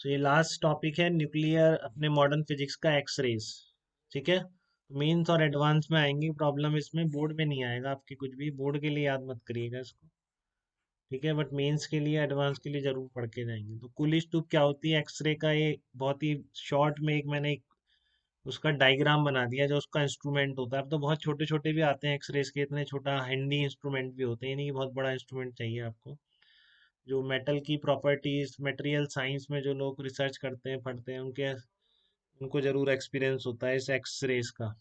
तो ये last topic है न्यूक्लियर अपने मॉडर्न फिजिक्स का एक्सरेज। ठीक है, मेंस और एडवांस में आएंगी प्रॉब्लम, इसमें बोर्ड में नहीं आएगा आपके, कुछ भी बोर्ड के लिए याद मत करिएगा इसको। ठीक है, बट मेंस के लिए एडवांस के लिए जरूर पढ़ के जाएंगे। तो कूलिश ट्यूब क्या होती है, एक्सरे का ये बहुत ही शॉर्ट में एक मैंने एक उसका डायग्राम बना दिया जो उसका इंस्ट्रूमेंट होता है। अब तो बहुत छोटे छोटे भी आते हैं एक्सरेज के, इतने छोटा हैंडी इंस्ट्रूमेंट भी होते हैं, नहीं कि बहुत बड़ा इंस्ट्रूमेंट चाहिए आपको। जो मेटल की प्रॉपर्टीज, मटेरियल साइंस में जो लोग रिसर्च करते हैं पढ़ते हैं, उनके उनको जरूर एक्सपीरियंस होता है इस एक्सरेज का।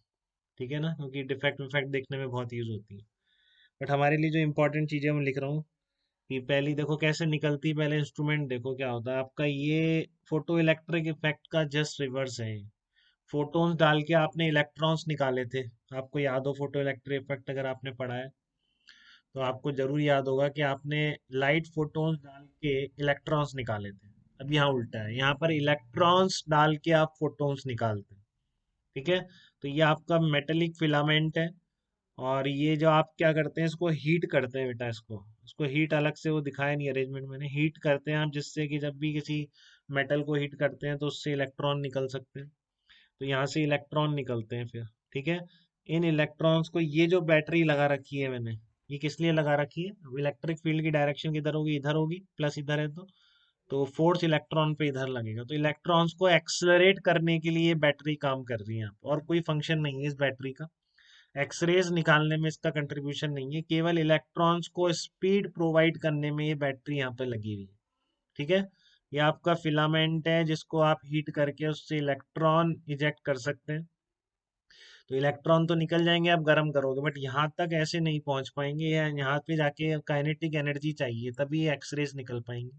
ठीक है ना, क्योंकि डिफेक्ट विफेक्ट देखने में बहुत यूज होती है। बट हमारे लिए जो इंपॉर्टेंट चीजें मैं लिख रहा हूँ कि पहली देखो कैसे निकलती है, पहले इंस्ट्रूमेंट देखो क्या होता है आपका। ये फोटो इलेक्ट्रिक इफेक्ट का जस्ट रिवर्स है। फोटोन्स डाल के आपने इलेक्ट्रॉन्स निकाले थे, आपको याद हो फोटो इलेक्ट्रिक इफेक्ट अगर आपने पढ़ा है तो आपको जरूर याद होगा कि आपने लाइट फोटोन्स डाल के इलेक्ट्रॉन्स निकाले थे। अब यहाँ उल्टा है, यहाँ पर इलेक्ट्रॉन्स डाल के आप फोटोन्स निकालते हैं। ठीक है, तो ये आपका मेटेलिक फिलामेंट है। और ये जो आप क्या करते हैं, इसको हीट करते हैं बेटा, इसको हीट अलग से वो दिखाया नहीं अरेंजमेंट मैंने, हीट करते हैं आप, जिससे कि जब भी किसी मेटल को हीट करते हैं तो उससे इलेक्ट्रॉन निकल सकते हैं। तो यहाँ से इलेक्ट्रॉन निकलते हैं फिर। ठीक है, इन इलेक्ट्रॉन्स को, ये जो बैटरी लगा रखी है मैंने, ये किस लिए लगा रखी है, अब इलेक्ट्रिक फील्ड की डायरेक्शन किधर होगी, इधर होगी, प्लस इधर है तो फोर्स इलेक्ट्रॉन पे इधर लगेगा, तो इलेक्ट्रॉन्स को एक्सलरेट करने के लिए बैटरी काम कर रही है यहाँ पे। और कोई फंक्शन नहीं है इस बैटरी का, एक्सरेज निकालने में इसका कंट्रीब्यूशन नहीं है, केवल इलेक्ट्रॉन्स को स्पीड प्रोवाइड करने में ये बैटरी यहाँ पे लगी हुई है। ठीक है, ये आपका फिलामेंट है जिसको आप हीट करके उससे इलेक्ट्रॉन इजेक्ट कर सकते हैं। तो इलेक्ट्रॉन तो निकल जाएंगे आप गर्म करोगे, बट यहाँ तक ऐसे नहीं पहुंच पाएंगे, यहाँ पे जाके काइनेटिक एनर्जी चाहिए तभी ये एक्सरेज निकल पाएंगे।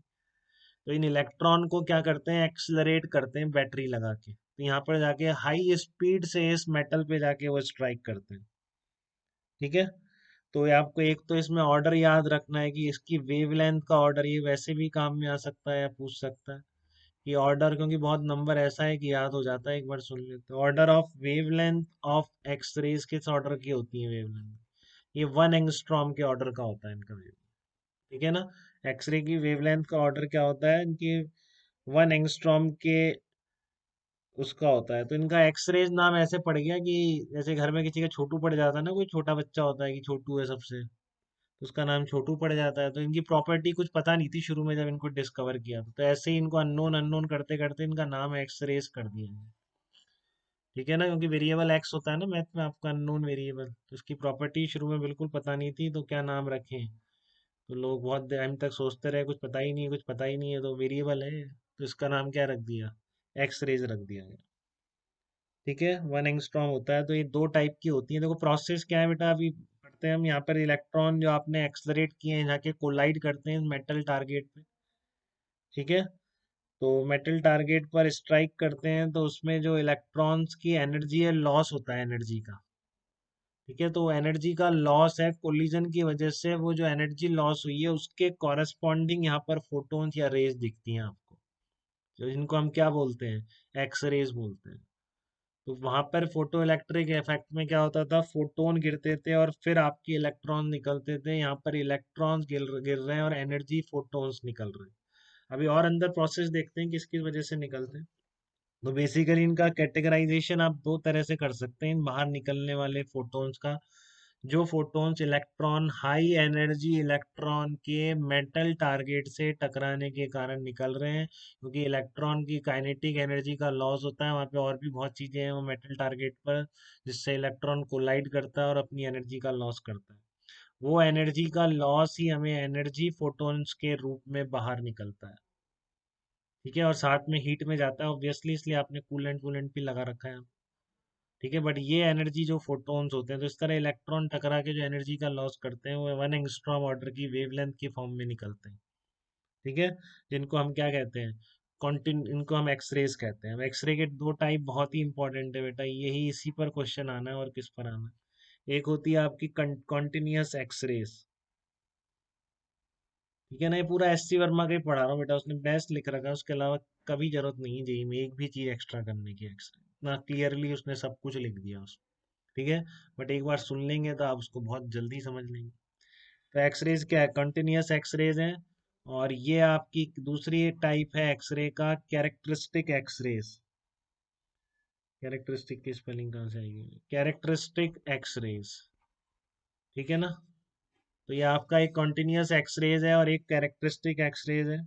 तो इन इलेक्ट्रॉन को क्या करते हैं, एक्सलरेट करते हैं बैटरी लगा के, तो यहाँ पर जाके हाई स्पीड से इस मेटल पे जाके वो स्ट्राइक करते हैं। ठीक है, तो ये आपको एक तो इसमें ऑर्डर याद रखना है कि इसकी वेवलेंथ का ऑर्डर, ये वैसे भी काम में आ सकता है या पूछ सकता है ये ऑर्डर, क्योंकि बहुत नंबर ऐसा है कि याद हो जाता है, एक बार सुन लेते हैं। Order of wavelength of X rays किस ऑर्डर की होती है वेवलेंथ, ये 1 एंगस्ट्रॉम के ऑर्डर का होता है इनका वेव। ठीक है ना, एक्सरे की वेवलेंथ का ऑर्डर क्या होता है इनकी, 1 एंगस्ट्रॉम के उसका होता है। तो इनका एक्सरेज नाम ऐसे पड़ गया कि जैसे घर में किसी का छोटू पड़ जाता है ना, कोई छोटा बच्चा होता है कि छोटू है सबसे, तो उसका नाम छोटू पड़ जाता है। तो इनकी प्रॉपर्टी कुछ पता नहीं थी शुरू में जब इनको डिस्कवर किया था, तो ऐसे ही इनको अननोन अननोन करते करते इनका नाम एक्सरेज कर दिया है। ठीक है ना, क्योंकि वेरिएबल एक्स होता है ना मैथ में आपका अननोन वेरिएबल, तो उसकी प्रॉपर्टी शुरू में बिल्कुल पता नहीं थी, तो क्या नाम रखें। तो लोग बहुत टाइम तक सोचते रहे कुछ पता ही नहीं है, कुछ पता ही नहीं है, तो वेरिएबल है तो इसका नाम क्या रख दिया, एक्स रेज रख दिया गया। ठीक है, 1 एंगस्ट्रॉम होता है। तो ये दो टाइप की होती है। देखो प्रोसेस क्या है बेटा, अभी पढ़ते हैं हम। यहाँ पर इलेक्ट्रॉन जो आपने एक्सलरेट किए हैं जाके कोलाइड करते हैं मेटल टारगेट पे। ठीक है, तो मेटल टारगेट पर स्ट्राइक करते हैं, तो उसमें जो इलेक्ट्रॉन्स की एनर्जी है, लॉस होता है एनर्जी का। ठीक है, तो एनर्जी का लॉस है कोलिजन की वजह से, वो जो एनर्जी लॉस हुई है उसके कॉरेस्पॉन्डिंग यहाँ पर फोटोन्स या रेज दिखती हैं आपको, जो इनको हम क्या बोलते हैं, एक्स रेज बोलते हैं। तो वहां पर फोटो इलेक्ट्रिक इफेक्ट में क्या होता था, फोटोन गिरते थे और फिर आपके इलेक्ट्रॉन निकलते थे। यहाँ पर इलेक्ट्रॉन्स गिर गिर रहे हैं और एनर्जी फोटोन्स निकल रहे हैं। अभी और अंदर प्रोसेस देखते हैं किस किस वजह से निकलते हैं। तो बेसिकली इनका कैटेगराइजेशन आप दो तरह से कर सकते हैं इन बाहर निकलने वाले फोटोन्स का। जो photons electron, high energy electron के मेटल टारगेट से टकराने के कारण निकल रहे हैं, क्योंकि इलेक्ट्रॉन की काइनेटिक एनर्जी का लॉस होता है वहाँ पे, और भी बहुत चीजें हैं वो मेटल टारगेट पर, जिससे इलेक्ट्रॉन कोलाइड करता है और अपनी एनर्जी का लॉस करता है। वो एनर्जी का लॉस ही हमें एनर्जी फोटॉन्स के रूप में बाहर निकलता है। ठीक है, और साथ में हीट में जाता है ऑब्वियसली, इसलिए आपने कूलेंट वूलेंट भी लगा रखा है। ठीक है, बट ये एनर्जी जो फोटॉन्स होते हैं, तो इस तरह इलेक्ट्रॉन टकरा के जो एनर्जी का लॉस करते हैं वो 1 एंगस्ट्रॉम ऑर्डर की वेवलेंथ की फॉर्म में निकलते हैं। ठीक है, जिनको हम क्या कहते हैं, कॉन्टिन इनको हम एक्सरेज कहते हैं। एक्सरे के दो टाइप बहुत ही इंपॉर्टेंट है बेटा, यही इसी पर क्वेश्चन आना है और किस पर आना है। एक होती है आपकी कॉन्टिन्यूस एक्सरेज। ठीक है ना, ये पूरा एस सी वर्मा का ही पढ़ा रहा हूँ बेटा, उसने बेस्ट लिख रखा है, उसके अलावा कभी जरूरत नहीं है जेई में एक भी चीज एक्स्ट्रा करने की। एक्सरे इतना क्लियरली उसने सब कुछ लिख दिया उसमें। ठीक है, बट एक बार सुन लेंगे तो आप उसको बहुत जल्दी समझ लेंगे। तो एक्सरेज क्या है, कंटिन्यूस एक्सरेज है। और ये आपकी दूसरी टाइप है एक्सरे का, कैरेक्टरिस्टिक एक्सरेज। कैरेक्टरिस्टिक की स्पेलिंग कहाँ से आएगी? कैरेक्टरिस्टिक एक्सरेज, ठीक है ना। तो ये आपका एक कॉन्टिन्यूस एक्सरेज है और एक कैरेक्टरिस्टिक एक्सरेज है।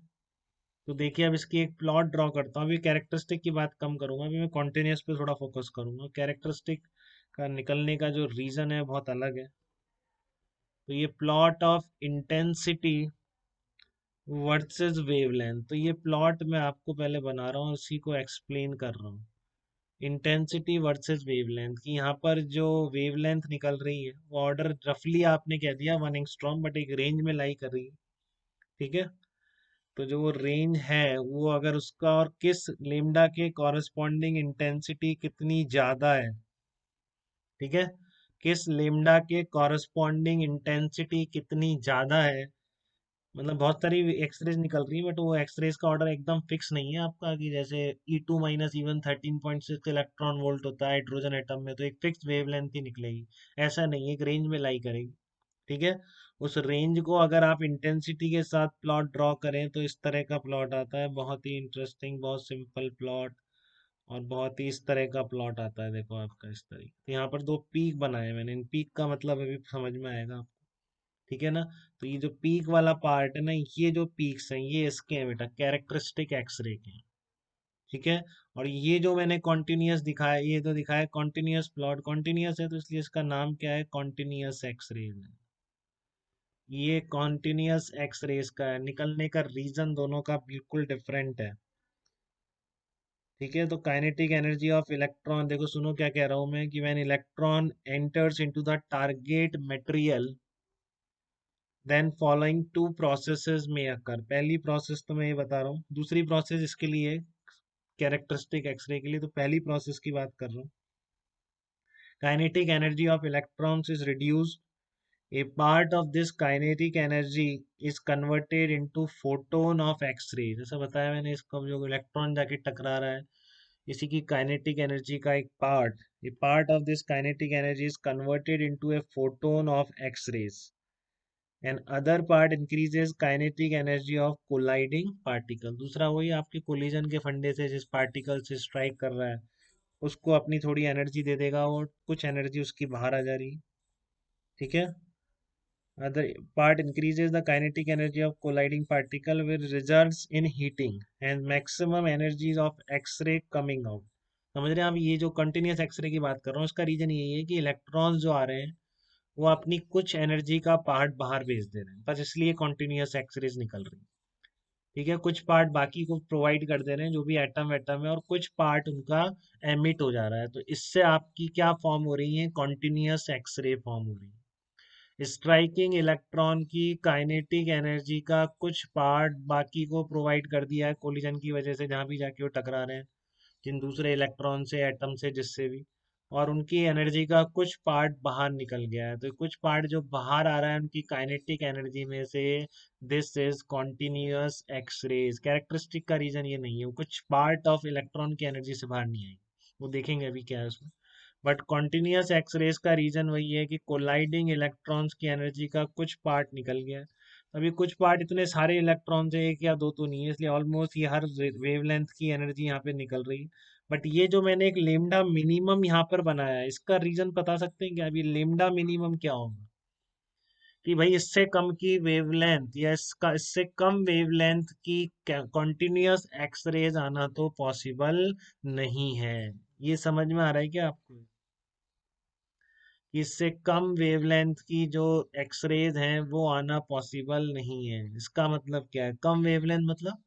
तो देखिए अब इसकी एक प्लॉट ड्रॉ करता हूँ। अभी कैरेक्टरिस्टिक की बात कम करूंगा, अभी मैं कॉन्टिन्यूस पे थोड़ा फोकस करूंगा। कैरेक्टरिस्टिक का निकलने का जो रीजन है बहुत अलग है। तो ये plot of intensity versus wavelength, तो ये प्लॉट मैं आपको पहले बना रहा हूँ, उसी को एक्सप्लेन कर रहा हूँ। इंटेंसिटी वर्सेस वेवलेंथ की यहाँ पर जो वेवलेंथ निकल रही है वो ऑर्डर रफली आपने कह दिया 1 एंगस्ट्रॉम, बट एक रेंज में लाई कर रही है, ठीक है। तो जो वो रेंज है वो अगर उसका और किस लेमडा के कॉरस्पॉन्डिंग इंटेंसिटी कितनी ज्यादा है, ठीक है, किस लेमडा के कॉरस्पॉन्डिंग इंटेंसिटी कितनी ज्यादा है। मतलब बहुत सारी एक्सरेज निकल रही है, बट वो एक्सरेज का ऑर्डर एकदम फिक्स नहीं है आपका, कि जैसे E2 - 13.6 इलेक्ट्रॉन वोल्ट होता है हाइड्रोजन एटम में, तो एक फिक्स वेवलेंथ ही निकलेगी। ऐसा नहीं है, एक रेंज में लाई करेगी, ठीक है। उस रेंज को अगर आप इंटेंसिटी के साथ प्लॉट ड्रॉ करें तो इस तरह का प्लॉट आता है, बहुत ही इंटरेस्टिंग, बहुत सिंपल प्लॉट। और बहुत ही इस तरह का प्लॉट आता है, देखो आपका इस तरह। तो यहाँ पर दो पीक बनाए मैंने, इन पीक का मतलब अभी समझ में आएगा आपको, ठीक है ना। तो ये जो पीक वाला पार्ट है ना, ये जो पीक्स हैं ये इसके हैं बेटा, कैरेक्टरिस्टिक एक्सरे के हैं, ठीक है। और ये जो मैंने कॉन्टिन्यूस दिखाया, ये तो दिखाया कॉन्टिन्यूस प्लॉट, कॉन्टिन्यूस है तो इसलिए इसका नाम क्या है, कॉन्टिन्यूस एक्सरे है। ये कॉन्टिन्यूस एक्सरेज का है, निकलने का रीजन दोनों का बिल्कुल डिफरेंट है, ठीक है। तो काइनेटिक एनर्जी ऑफ इलेक्ट्रॉन, देखो सुनो क्या कह रहा हूं मैं, कि when electron enters into the target material then following two processes में अकर। पहली प्रोसेस तो मैं ये बता रहा हूँ, दूसरी प्रोसेस इसके लिए कैरेक्टरिस्टिक एक्सरे के लिए, तो पहली प्रोसेस की बात कर रहा हूँ। Kinetic energy of electrons is reduced, a part of this kinetic energy is converted into photon of x-ray। जैसा बताया मैंने, इसको जो इलेक्ट्रॉन जाके टकरा रहा है, इसी की काइनेटिक एनर्जी का एक part, a part of this kinetic energy is converted into a photon of x-rays and other part increases kinetic energy of colliding particle। दूसरा वही आपके कोलिजन के फंडे से जिस पार्टिकल से स्ट्राइक कर रहा है उसको अपनी थोड़ी एनर्जी दे देगा, और कुछ एनर्जी उसकी बाहर आ जा रही है, ठीक है। Other part increases the kinetic energy of colliding particle which results in heating and maximum energies of X-ray coming out। समझ रहे हैं आप, ये जो कंटिन्यूस एक्सरे की बात कर रहा हूँ इसका रीजन यही है कि इलेक्ट्रॉन्स जो आ रहे हैं वो अपनी कुछ एनर्जी का पार्ट बाहर भेज दे रहे हैं, बस इसलिए कंटिन्यूस एक्सरेज निकल रही है, ठीक है। कुछ पार्ट बाकी को प्रोवाइड कर दे रहे हैं जो भी एटम एटम है, और कुछ पार्ट उनका एमिट हो जा रहा है, तो इससे आपकी क्या फॉर्म हो रही है, कॉन्टिन्यूस एक्सरे फॉर्म हो रही है। स्ट्राइकिंग इलेक्ट्रॉन की काइनेटिक एनर्जी का कुछ पार्ट बाकी को प्रोवाइड कर दिया है कोलिजन की वजह से, जहां भी जाके वो टकरा रहे हैं जिन दूसरे इलेक्ट्रॉन से, एटम से, जिससे भी, और उनकी एनर्जी का कुछ पार्ट बाहर निकल गया है। तो कुछ पार्ट जो बाहर आ रहा है उनकी काइनेटिक एनर्जी में से, this is continuous X rays. Characteristic का रीजन ये नहीं है, वो कुछ पार्ट ऑफ इलेक्ट्रॉन की एनर्जी से बाहर नहीं आई, वो देखेंगे अभी क्या है उसमें। बट कॉन्टिन्यूस एक्सरेज का रीजन वही है कि कोलाइडिंग इलेक्ट्रॉन्स की एनर्जी का कुछ पार्ट निकल गया है। अभी कुछ पार्ट इतने सारे इलेक्ट्रॉन से एक या दो तो नहीं है, इसलिए ऑलमोस्ट ये हर वेवलेंथ की एनर्जी यहाँ पे निकल रही है। बट ये जो मैंने एक लेमडा मिनिमम यहाँ पर बनाया है, इसका रीजन बता सकते हैं क्या? अभी लेमडा मिनिमम क्या होगा, कि भाई इससे कम की वेवलेंथ या इसका इससे कम वेवलेंथ की कंटिन्यूअस एक्सरेज आना तो पॉसिबल नहीं है। ये समझ में आ रहा है क्या आपको, कि इससे कम वेवलेंथ की जो एक्सरेज हैं वो आना पॉसिबल नहीं है। इसका मतलब क्या है, कम वेवलेंथ मतलब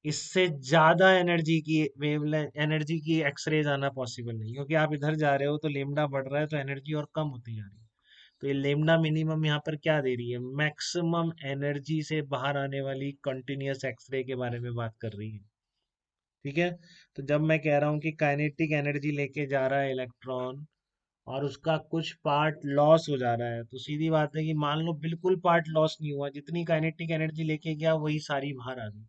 इससे ज्यादा एनर्जी की वेवलेंथ, एनर्जी की एक्सरेज आना पॉसिबल नहीं, क्योंकि आप इधर जा रहे हो तो लेमडा बढ़ रहा है तो एनर्जी और कम होती जा रही है। तो ये लेमडा मिनिमम यहाँ पर क्या दे रही है, मैक्सिमम एनर्जी से बाहर आने वाली कंटिन्यूअस एक्सरे के बारे में बात कर रही है, ठीक है। तो जब मैं कह रहा हूँ कि काइनेटिक एनर्जी लेके जा रहा है इलेक्ट्रॉन और उसका कुछ पार्ट लॉस हो जा रहा है, तो सीधी बात है कि मान लो बिल्कुल पार्ट लॉस नहीं हुआ, जितनी काइनेटिक एनर्जी लेके गया वही सारी बाहर आ गई।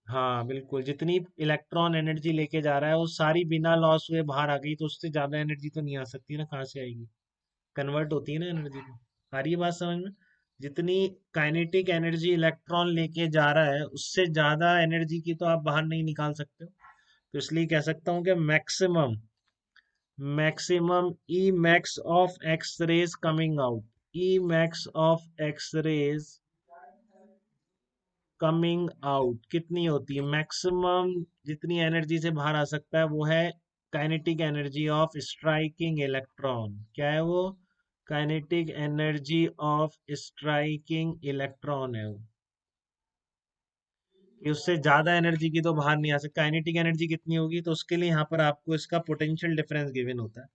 हाँ बिल्कुल, जितनी इलेक्ट्रॉन एनर्जी लेके जा रहा है वो सारी बिना लॉस हुए बाहर आ गई, तो उससे ज्यादा एनर्जी तो नहीं आ सकती ना, कहाँ से आएगी, कन्वर्ट होती है ना एनर्जी तो। आ रही है बात समझ में? जितनी काइनेटिक एनर्जी इलेक्ट्रॉन लेके जा रहा है उससे ज्यादा एनर्जी की तो आप बाहर नहीं निकाल सकते हो। तो इसलिए कह सकता हूँ कि maximum maximum E max of X rays coming out, E max of X rays coming out कितनी होती है? मैक्सिमम जितनी एनर्जी से बाहर आ सकता है वो है kinetic energy of striking electron. क्या है वो? Kinetic energy of striking electron है वो। कि उससे ज्यादा एनर्जी की तो बाहर नहीं आ सकती। काइनेटिक एनर्जी कितनी होगी? तो उसके लिए यहाँ पर आपको इसका पोटेंशियल डिफरेंस गिवन होता है।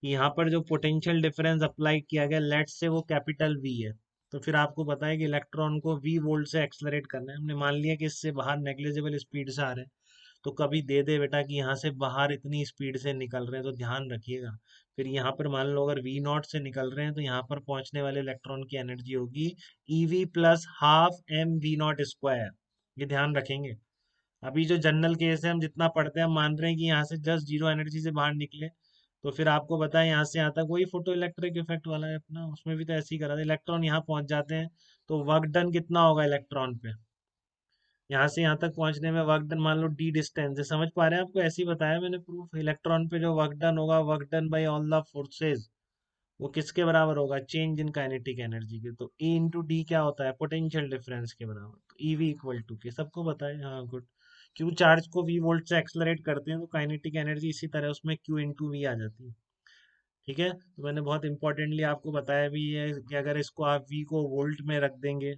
यहाँ पर जो पोटेंशियल डिफरेंस अप्लाई किया गया, लेट से वो कैपिटल वी है। तो फिर आपको पता है कि इलेक्ट्रॉन को वी वोल्ट से एक्सलरेट करना है। हमने मान लिया कि इससे बाहर नेग्लिजिबल स्पीड से आ रहे हैं। तो कभी दे दे बेटा कि यहाँ से बाहर इतनी स्पीड से निकल रहे हैं, तो ध्यान रखिएगा। फिर यहाँ पर मान लो अगर वी नॉट से निकल रहे हैं तो यहाँ पर पहुंचने वाले इलेक्ट्रॉन की एनर्जी होगी eV plus half m v naught square. ये ध्यान रखेंगे। अभी जो जनरल केस है हम जितना पढ़ते हैं हम मान रहे हैं कि यहाँ से जस्ट जीरो एनर्जी से बाहर निकले। तो फिर आपको बताएं यहाँ से यहाँ तक वही फोटो इलेक्ट्रिक इफेक्ट वाला है अपना, उसमें भी तो ऐसे ही करा था। इलेक्ट्रॉन यहाँ पहुंच जाते हैं तो वर्क डन कितना होगा इलेक्ट्रॉन पे? यहाँ से यहाँ तक पहुंचने में वर्क डन मान लो डी डिस्टेंस है, समझ पा रहे हैं? आपको ऐसे ही बताया मैंने प्रूफ। इलेक्ट्रॉन पे जो वर्क डन होगा, work done by all the forces, वो किसके बराबर होगा? चेंज इन काइनेटिक एनर्जी के। तो ई इंटू डी क्या होता है? पोटेंशियल डिफरेंस के बराबर। तो ईवी इक्वल टू के, सबको बताए? हाँ गुड। क्यू चार्ज को वी वोल्ट से एक्सलरेट करते हैं तो काइनेटिक एनर्जी इसी तरह उसमें क्यू इंटू वी आ जाती है। ठीक है, तो मैंने बहुत इंपॉर्टेंटली आपको बताया भी है कि अगर इसको आप वी को वोल्ट में रख देंगे,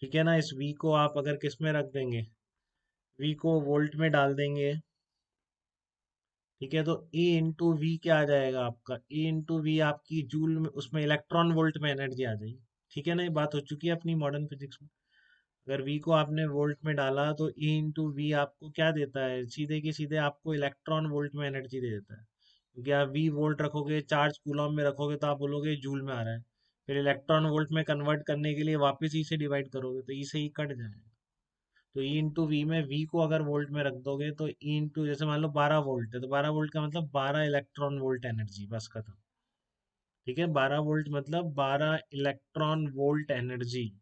ठीक है ना, इस वी को आप अगर किस में रख देंगे, वी को वोल्ट में डाल देंगे, ठीक है, तो E इंटू वी क्या आ जाएगा आपका? E इंटू वी आपकी जूल में, उसमें इलेक्ट्रॉन वोल्ट में एनर्जी आ जाएगी। ठीक है ना, ये बात हो चुकी है अपनी मॉडर्न फिजिक्स में। अगर V को आपने वोल्ट में डाला तो E इंटू वी आपको क्या देता है? सीधे की सीधे आपको इलेक्ट्रॉन वोल्ट में एनर्जी दे देता है। क्योंकि आप V वोल्ट रखोगे, चार्ज कूलॉम में रखोगे तो आप बोलोगे जूल में आ रहा है। फिर इलेक्ट्रॉन वोल्ट में कन्वर्ट करने के लिए वापस ई से डिवाइड करोगे तो ई से ही कट जाएगा। तो ई इंटू वी में वी को अगर वोल्ट में रख दोगे तो ई इंटू, जैसे मान लो 12 वोल्ट है तो 12 वोल्ट का मतलब 12 इलेक्ट्रॉन वोल्ट एनर्जी, बस खत्म। ठीक है, 12 वोल्ट मतलब 12 इलेक्ट्रॉन वोल्ट एनर्जी।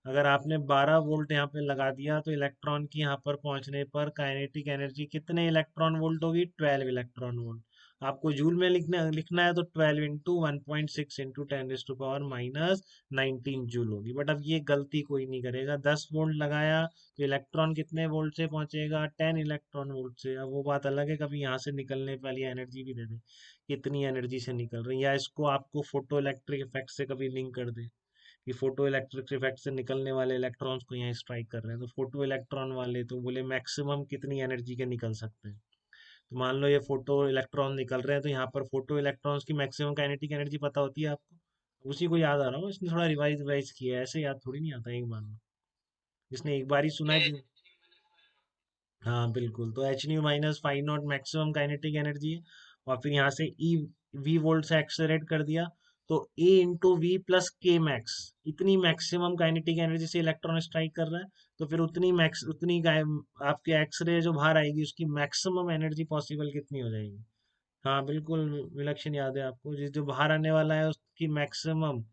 अगर आपने 12 वोल्ट यहाँ पे लगा दिया तो इलेक्ट्रॉन की यहाँ पर पहुंचने पर काइनेटिक एनर्जी कितने इलेक्ट्रॉन वोल्ट होगी? 12 इलेक्ट्रॉन वोल्ट। आपको जूल में लिखना है तो 12 इंटू 1.6 इंटू 10⁻⁻19 जूल होगी। बट अब ये गलती कोई नहीं करेगा। 10 वोल्ट लगाया तो इलेक्ट्रॉन कितने वोल्ट से पहुंचेगा? 10 इलेक्ट्रॉन वोल्ट से। अब वो बात अलग है कभी यहाँ से निकलने वाली एनर्जी भी दे दे कितनी एनर्जी से निकल रही है, या इसको आपको फोटो इलेक्ट्रिक इफेक्ट से कभी लिंक कर दे कि फोटो इलेक्ट्रिक इफेक्ट से निकलने वाले इलेक्ट्रॉन्स को यहाँ स्ट्राइक कर रहे हैं, तो फोटो इलेक्ट्रॉन वाले तो बोले मैक्सिमम कितनी एनर्जी के निकल सकते हैं। तो मान लो ये फोटो इलेक्ट्रॉन निकल रहे हैं तो यहाँ पर फोटो इलेक्ट्रॉन्स की मैक्सिमम काइनेटिक एनर्जी पता होती है आपको? उसी को याद आ रहा हूँ, इसने थोड़ा रिवाइज रिवाइज किया है, ऐसे याद थोड़ी नहीं आता एक बार में। जिसने एक बार ही सुना है हाँ बिल्कुल। तो H new minus five not maximum kinetic energy है। और फिर यहाँ से ई वी वोल्ट से एक्सलरेट कर दिया तो ए इंटू वी प्लस के मैक्स, इतनी मैक्सिमम काइनेटिक एनर्जी से इलेक्ट्रॉन स्ट्राइक कर रहा है। तो फिर उतनी आपके एक्सरे जो बाहर आएगी उसकी मैक्सिमम एनर्जी पॉसिबल कितनी हो जाएगी? हाँ बिल्कुल, विलक्षण याद है आपको। जिस जो बाहर आने वाला है उसकी मैक्सिमम,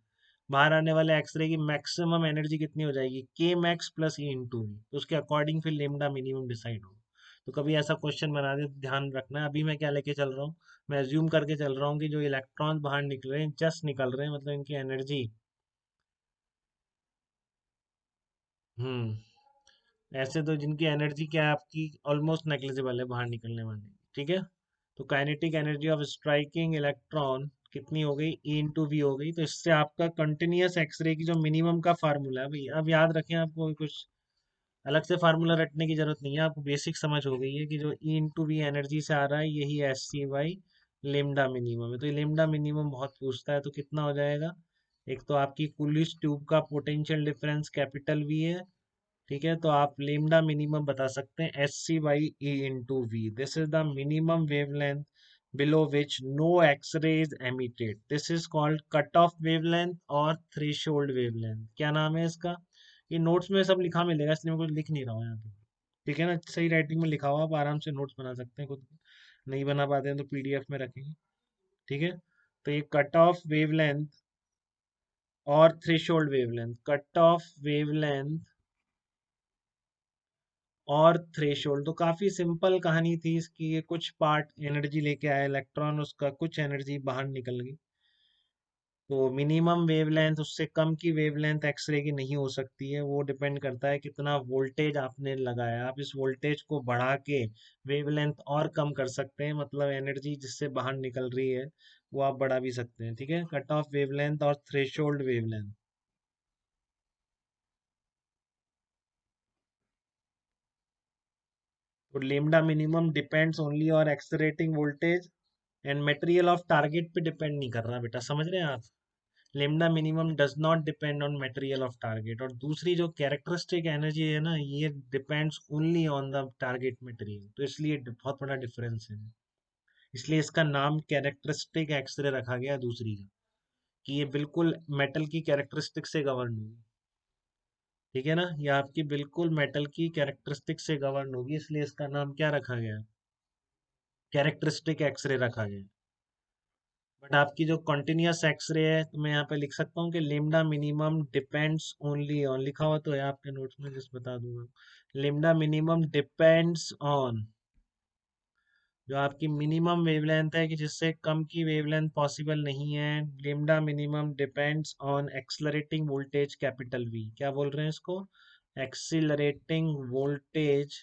बाहर आने वाले एक्सरे की मैक्सिमम एनर्जी कितनी हो जाएगी? K max plus e into V. तो उसके अकॉर्डिंग फिर लेमडा मिनिमम डिसाइड हो। तो कभी ऐसा क्वेश्चन बना दे तो ध्यान रखना है। अभी मैं क्या लेके चल रहा हूँ, मैं एज्यूम करके चल रहा हूँ कि जो इलेक्ट्रॉन बाहर निकल रहे हैं, जस्ट निकल रहे हैं, मतलब इनकी एनर्जी, ऐसे तो जिनकी एनर्जी क्या है आपकी ऑलमोस्ट नेग्लिजिबल है बाहर निकलने वाली। ठीक है, तो kinetic energy of striking electron कितनी हो गई? ई इंटू वी हो गई। तो इससे आपका कंटिन्यूस एक्सरे की जो मिनिमम का फार्मूला है भाई, अब याद रखें, आपको कुछ अलग से फार्मूला रटने की जरूरत नहीं है। आपको बेसिक समझ हो गई है कि जो ई इंटू वी एनर्जी से आ रहा है यही S C by lambda minimum है। तो ये लेमडा मिनिमम बहुत पूछता है, तो कितना हो जाएगा? एक तो आपकी कुलिस ट्यूब का पोटेंशियल डिफरेंस कैपिटल वी है, ठीक है, तो आप लेमडा मिनिमम बता सकते हैं S C by E into V. This is the minimum wavelength below which no X ray is emitted. This is called cut off wavelength और थ्रेशोल्ड वेवलेंथ। क्या नाम है इसका? ये नोट्स में सब लिखा मिलेगा, इसलिए मैं कुछ लिख नहीं रहा हूँ यहाँ पे। ठीक है ना, सही राइटिंग में लिखा हुआ, आप आराम से नोट्स बना सकते हैं खुद के। नहीं बना पाते हैं तो पीडीएफ में रखेंगे। ठीक है, तो ये कट ऑफ वेवलेंथ और threshold wavelength, cut off wavelength और थ्रेशोल्ड। तो काफी सिंपल कहानी थी इसकी। ये कुछ पार्ट एनर्जी लेके आया इलेक्ट्रॉन, उसका कुछ एनर्जी बाहर निकल गई। तो मिनिमम वेवलेंथ, उससे कम की वेवलेंथ एक्सरे की नहीं हो सकती है। वो डिपेंड करता है कितना वोल्टेज आपने लगाया। आप इस वोल्टेज को बढ़ा के वेवलेंथ और कम कर सकते हैं, मतलब एनर्जी जिससे बाहर निकल रही है वो आप बढ़ा भी सकते हैं। ठीक है, कट ऑफ वेवलेंथ और थ्रेशोल्ड वेवलेंथ। तो लेमडा मिनिमम डिपेंड्स ओनली और accelerating voltage and material of target पे डिपेंड नहीं कर रहा बेटा, समझ रहे हैं आप। Lambda minimum does not depend on material of target. और दूसरी जो कैरेक्टरिस्टिक एनर्जी है ना, ये depends only on the target material. तो इसलिए बहुत बड़ा डिफरेंस है। इसलिए इसका नाम कैरेक्टरिस्टिक एक्सरे रखा गया दूसरी का, कि ये बिल्कुल मेटल की कैरेक्टरिस्टिक से गवर्न होगी। ठीक है ना, ये आपकी बिल्कुल मेटल की कैरेक्टरिस्टिक से गवर्न होगी, इसलिए इसका नाम क्या रखा गया, कैरेक्टरिस्टिक एक्सरे रखा गया। बट आपकी जो कॉन्टिन्यूस एक्सरे है, तो मैं यहाँ पे लिख सकता हूँ कि lambda minimum depends only on, लिखा हुआ तो है आपके नोट्स में, जिस बता दूंगा। लेमडा मिनिमम डिपेंड्स ऑन, जो आपकी मिनिमम वेवलेंथ है कि जिससे कम की वेवलेंथ पॉसिबल नहीं है। Lambda minimum depends on accelerating voltage capital V. क्या बोल रहे हैं इसको, एक्सिलरेटिंग वोल्टेज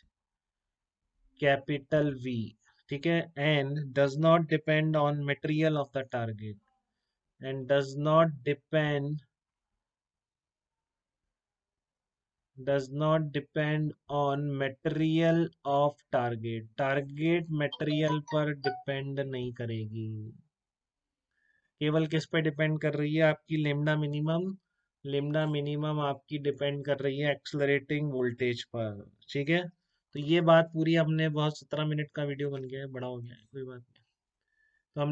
कैपिटल वी। ठीक है, and does not depend on material of the target, and does not depend on material of target material पर डिपेंड नहीं करेगी। केवल किस पे डिपेंड कर रही है, आपकी लेमडा मिनिमम। लेमडा मिनिमम आपकी डिपेंड कर रही है एक्सलरेटिंग वोल्टेज पर। ठीक है, तो ये बात पूरी हमने, बहुत 17 मिनट का वीडियो बन गया है, बड़ा हो गया है, कोई बात नहीं। तो हमने